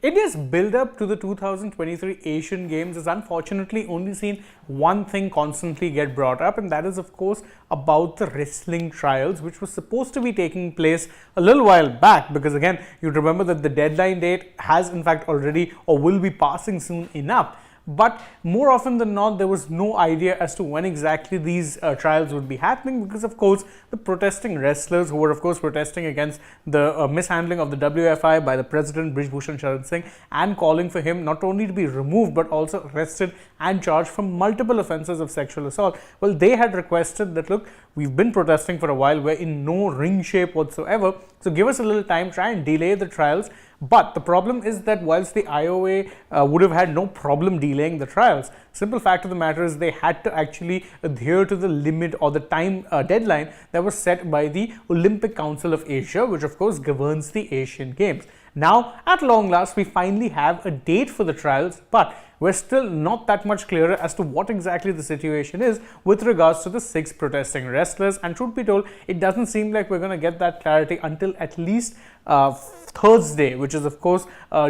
India's build-up to the 2023 Asian Games has unfortunately only seen one thing constantly get brought up, and that is, of course, about the wrestling trials, which was supposed to be taking place a little while back. Because again, you'd remember that the deadline date has in fact already or will be passing soon enough. But more often than not, there was no idea as to when exactly these trials would be happening, because of course the protesting wrestlers who were of course protesting against the mishandling of the WFI by the president Brij Bhushan Sharan Singh and calling for him not only to be removed but also arrested and charged for multiple offences of sexual assault. Well, they had requested that, look, we've been protesting for a while, we're in no ring shape whatsoever, so give us a little time, try and delay the trials. But the problem is that whilst the IOA would have had no problem delaying the trials, simple fact of the matter is they had to actually adhere to the limit or the time deadline that was set by the Olympic Council of Asia, which of course governs the Asian Games. Now, at long last, we finally have a date for the trials, but we're still not that much clearer as to what exactly the situation is with regards to the 6 protesting wrestlers. And truth be told, it doesn't seem like we're going to get that clarity until at least Thursday, which is of course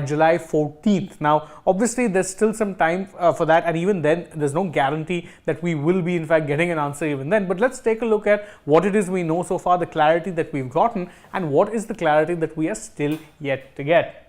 July 14th. Now, obviously, there's still some time for that, and even then, there's no guarantee that we will be in fact getting an answer even then. But let's take a look at what it is we know so far, the clarity that we've gotten, and what is the clarity that we are still yet to get.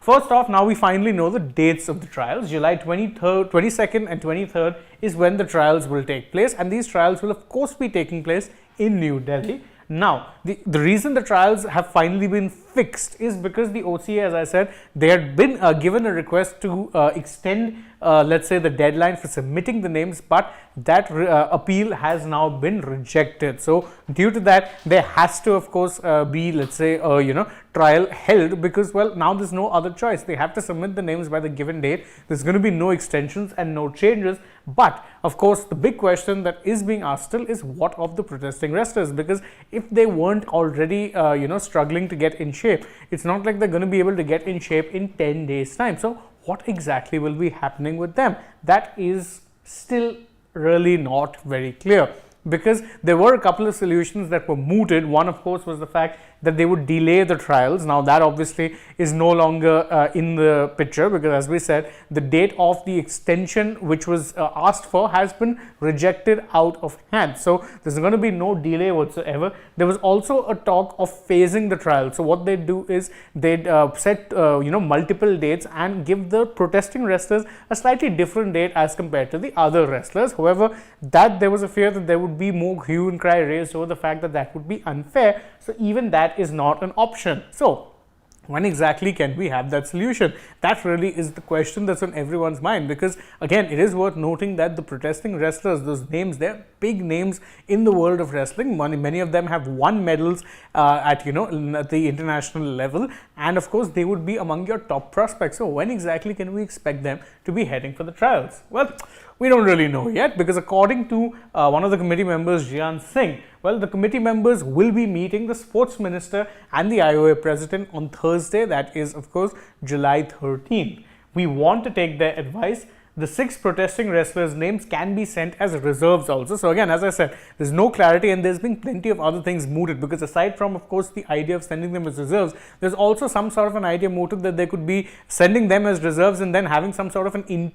First off, now we finally know the dates of the trials. July 23rd, 22nd and 23rd is when the trials will take place, and these trials will of course be taking place in New Delhi. Now, the reason the trials have finally been fixed is because the OCA, as I said, they had been given a request to extend, let's say, the deadline for submitting the names, but that appeal has now been rejected. So, due to that, there has to, of course, be, let's say, trial held, because, well, now there's no other choice. They have to submit the names by the given date. There's going to be no extensions and no changes. But, of course, the big question that is being asked still is what of the protesting wrestlers? Because if they weren't already, struggling to get in shape, it's not like they're going to be able to get in shape in 10 days' time. So, what exactly will be happening with them? That is still really not very clear, because there were a couple of solutions that were mooted. One, of course, was the fact that they would delay the trials. Now, that obviously is no longer in the picture, because as we said, the date of the extension which was asked for has been rejected out of hand. So, there's going to be no delay whatsoever. There was also a talk of phasing the trial. So, what they do is they'd set multiple dates and give the protesting wrestlers a slightly different date as compared to the other wrestlers. However, that there was a fear that there would be more hue and cry raised over the fact that that would be unfair. So, even that is not an option. So, when exactly can we have that solution? That really is the question that's on everyone's mind, because again, it is worth noting that the protesting wrestlers, those names, they're big names in the world of wrestling. Many of them have won medals at the international level, and of course they would be among your top prospects. So when exactly can we expect them to be heading for the trials? Well, we don't really know yet, because according to one of the committee members, Jian Singh, well, the committee members will be meeting the sports minister and the IOA president on Thursday, that is, of course, July 13th. We want to take their advice. The 6 protesting wrestlers' names can be sent as reserves also. So again, as I said, there's no clarity, and there's been plenty of other things mooted, because aside from, of course, the idea of sending them as reserves, there's also some sort of an idea mooted that they could be sending them as reserves and then having some sort of an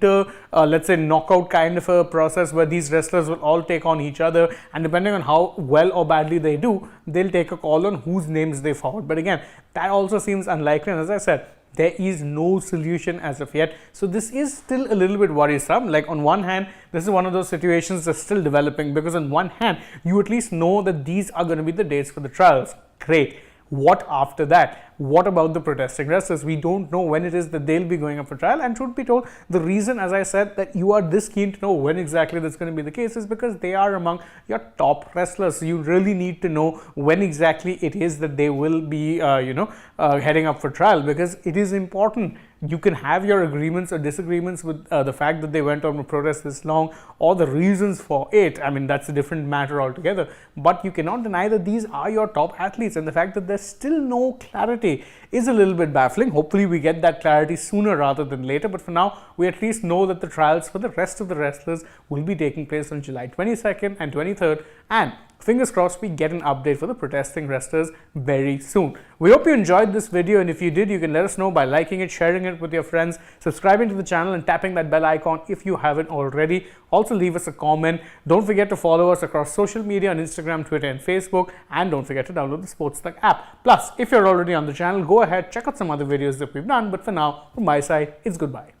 let's say, knockout kind of a process where these wrestlers will all take on each other, and depending on how well or badly they do, they'll take a call on whose names they forward. But again, that also seems unlikely, and as I said, there is no solution as of yet. So this is still a little bit worrisome. Like, on one hand, this is one of those situations that's still developing, because on one hand, you at least know that these are going to be the dates for the trials. Great. What after that? What about the protesting wrestlers? We don't know when it is that they'll be going up for trial, and truth be told, the reason, as I said, that you are this keen to know when exactly that's going to be the case is because they are among your top wrestlers. So you really need to know when exactly it is that they will be heading up for trial, because it is important. You can have your agreements or disagreements with the fact that they went on a protest this long, or the reasons for it. I mean, that's a different matter altogether. But you cannot deny that these are your top athletes, and the fact that there's still no clarity is a little bit baffling. Hopefully, we get that clarity sooner rather than later. But for now, we at least know that the trials for the rest of the wrestlers will be taking place on July 22nd and 23rd. And fingers crossed we get an update for the protesting wrestlers very soon. We hope you enjoyed this video, and if you did, you can let us know by liking it, sharing it with your friends, subscribing to the channel and tapping that bell icon if you haven't already. Also leave us a comment. Don't forget to follow us across social media on Instagram, Twitter and Facebook, and don't forget to download the Sportstek app. Plus, if you're already on the channel, go ahead, check out some other videos that we've done, but for now, from my side, it's goodbye.